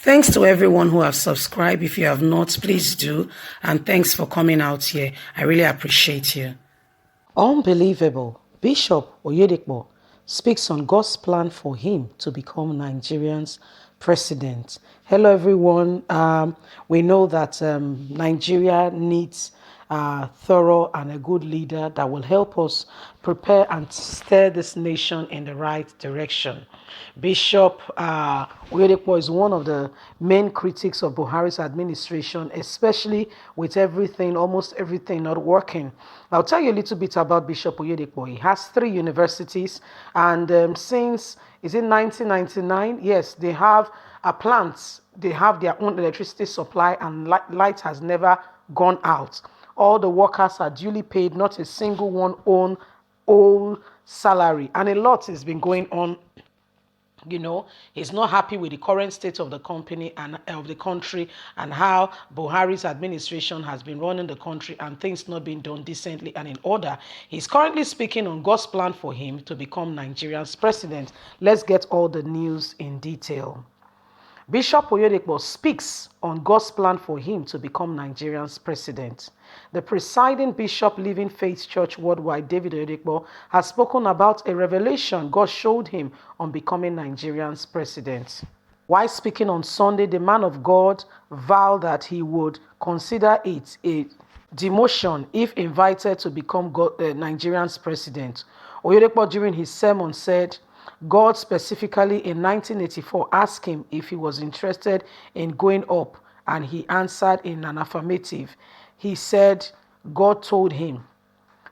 Thanks to everyone who have subscribed. If you have not, please do. And thanks for coming out here. I really appreciate you. Unbelievable. Bishop Oyedepo speaks on God's plan for him to become Nigeria's president. Hello, everyone. We know that Nigeria needs thorough and a good leader that will help us prepare and steer this nation in the right direction. Bishop Oyedepo is one of the main critics of Buhari's administration, especially with almost everything not working. I'll tell you a little bit about Bishop Oyedepo. He has 3 universities, and since, is it 1999? Yes, they have plants. They have their own electricity supply, and light has never gone out. All the workers are duly paid, not a single one own old salary, and a lot has been going on. He's not happy with the current state of the company and of the country, and how Buhari's administration has been running the country and things not being done decently and in order. He's currently speaking on God's plan for him to become Nigeria's president. Let's get all the news in detail. Bishop Oyedepo speaks on God's plan for him to become Nigeria's president. The presiding bishop, Living Faith Church Worldwide, David Oyedepo, has spoken about a revelation God showed him on becoming Nigeria's president. While speaking on Sunday, the man of God vowed that he would consider it a demotion if invited to become Nigeria's president. Oyedepo, during his sermon, said God specifically in 1984 asked him if he was interested in going up, and he answered in an affirmative. He said God told him,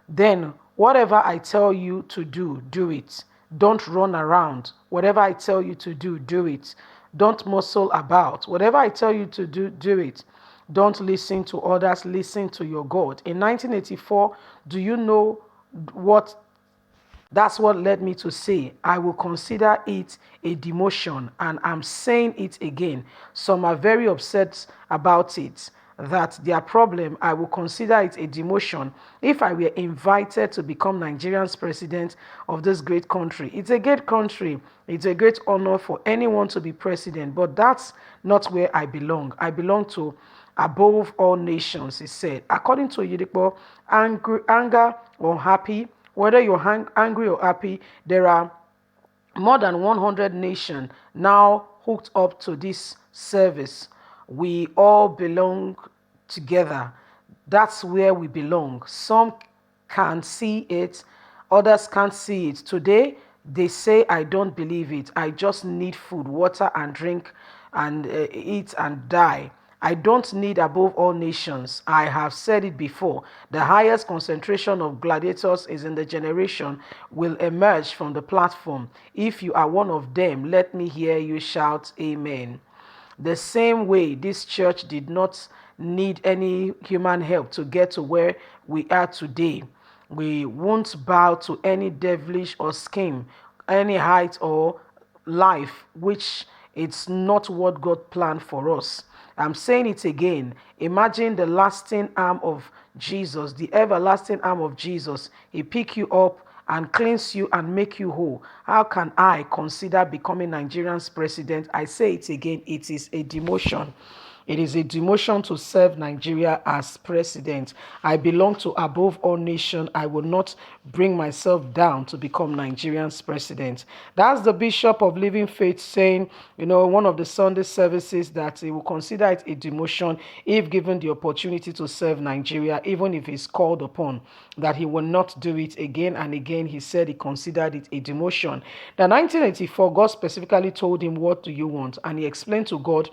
"Then whatever I tell you to do, do it. Don't run around. Whatever I tell you to do, do it. Don't muscle about. Whatever I tell you to do, do it. Don't listen to others, listen to your God." In 1984, do you know what? That's what led me to say, I will consider it a demotion, and I'm saying it again. Some are very upset about it, that their problem, I will consider it a demotion if I were invited to become Nigeria's president of this great country. It's a great country. It's a great honor for anyone to be president, but that's not where I belong. I belong to above all nations, he said. According to Oyedepo, anger or happy, whether you're angry or happy, there are more than 100 nations now hooked up to this service. We all belong together. That's where we belong. Some can see it, others can't see it. Today, they say, I don't believe it. I just need food, water, and drink, and eat and die. I don't need above all nations. I have said it before. The highest concentration of gladiators is in the generation will emerge from the platform. If you are one of them, let me hear you shout amen. The same way this church did not need any human help to get to where we are today. We won't bow to any devilish or scheme, any height or life, which it's not what God planned for us. I'm saying it again. Imagine the lasting arm of Jesus, the everlasting arm of Jesus. He pick you up and cleanse you and make you whole. How can I consider becoming Nigeria's president? I say it again, it is a demotion. It is a demotion to serve Nigeria as president. I belong to above all nations. I will not bring myself down to become Nigeria's president. That's the Bishop of Living Faith saying, one of the Sunday services, that he will consider it a demotion if given the opportunity to serve Nigeria, even if he's called upon, that he will not do it again and again. He said he considered it a demotion. In 1984, God specifically told him, what do you want? And he explained to God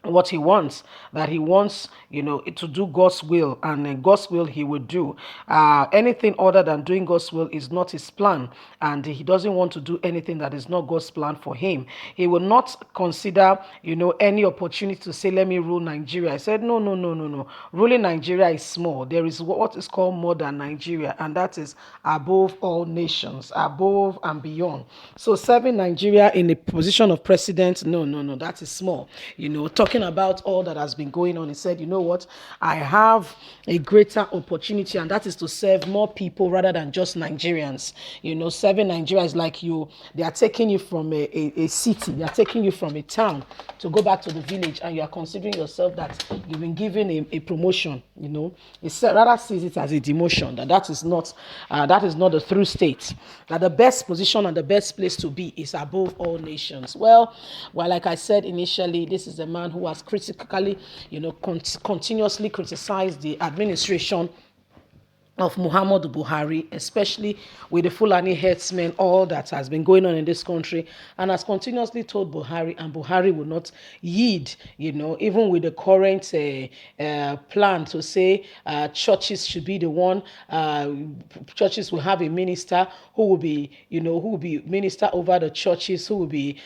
what he wants, that he wants, to do God's will, and in God's will he would do. Anything other than doing God's will is not his plan, and he doesn't want to do anything that is not God's plan for him. He will not consider, any opportunity to say, let me rule Nigeria. I said, no. Ruling Nigeria is small. There is what is called more than Nigeria, and that is above all nations, above and beyond. So serving Nigeria in a position of president, no, that is small. talking about all that has been going on, he said, you know what, I have a greater opportunity, and that is to serve more people rather than just Nigerians. Serving Nigeria is like they are taking you from a city, they are taking you from a town to go back to the village, and you are considering yourself that you've been given a promotion. It rather sees it as a demotion. That is not the true state. That the best position and the best place to be is above all nations. Well, like I said initially, this is a man who has critically, continuously criticized the administration of Muhammadu Buhari, especially with the Fulani herdsmen, all that has been going on in this country, and has continuously told Buhari, and Buhari will not yield, even with the current plan to say churches should be the one, churches will have a minister who will be, minister over the churches, who will be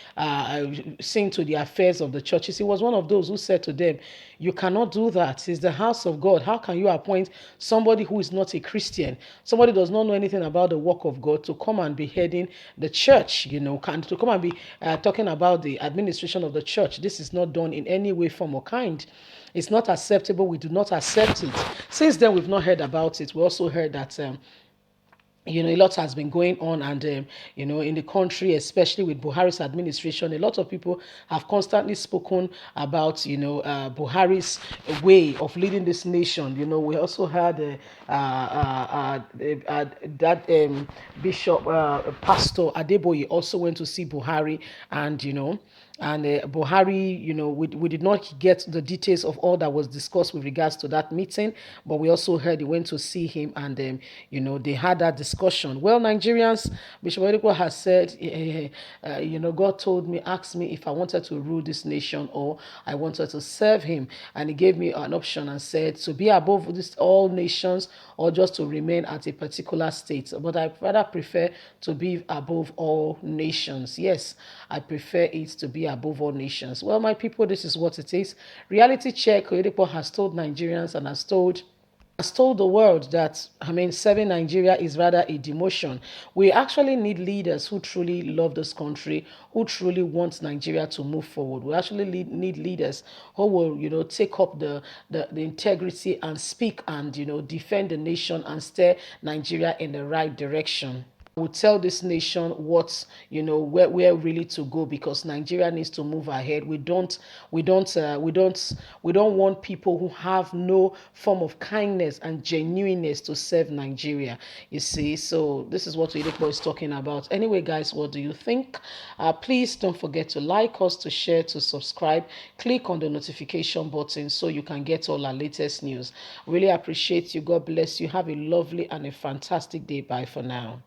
seeing to the affairs of the churches. He was one of those who said to them, you cannot do that. It's the house of God. How can you appoint somebody who is not a Christian, somebody who does not know anything about the work of God, to come and be heading the church, to come and be talking about the administration of the church? This is not done in any way, form, or kind. It's not acceptable. We do not accept it. Since then, we've not heard about it. We also heard that a lot has been going on, and in the country, especially with Buhari's administration, a lot of people have constantly spoken about Buhari's way of leading this nation. We also had that Bishop Pastor Adeboye also went to see Buhari, and Buhari, we did not get the details of all that was discussed with regards to that meeting, but we also heard he went to see him, and they had that discussion. Well, Nigerians, Bishop Oyedepo has said, God asked me if I wanted to rule this nation or I wanted to serve him, and he gave me an option and said to be above all nations or just to remain at a particular state. But I rather prefer to be above all nations. Yes, I prefer it to be above all nations. Well, my people, this is what it is. Reality check. Oyedepo has told Nigerians and has told the world that, serving Nigeria is rather a demotion. We actually need leaders who truly love this country, who truly want Nigeria to move forward. We actually need leaders who will, take up the integrity and speak and, defend the nation and steer Nigeria in the right direction. Will tell this nation what where really to go, because Nigeria needs to move ahead. We don't want people who have no form of kindness and genuineness to serve Nigeria. You see, so this is what Oyedepo is talking about. Anyway, guys, what do you think? Please don't forget to like us, to share, to subscribe. Click on the notification button so you can get all our latest news. Really appreciate you. God bless you. Have a lovely and a fantastic day. Bye for now.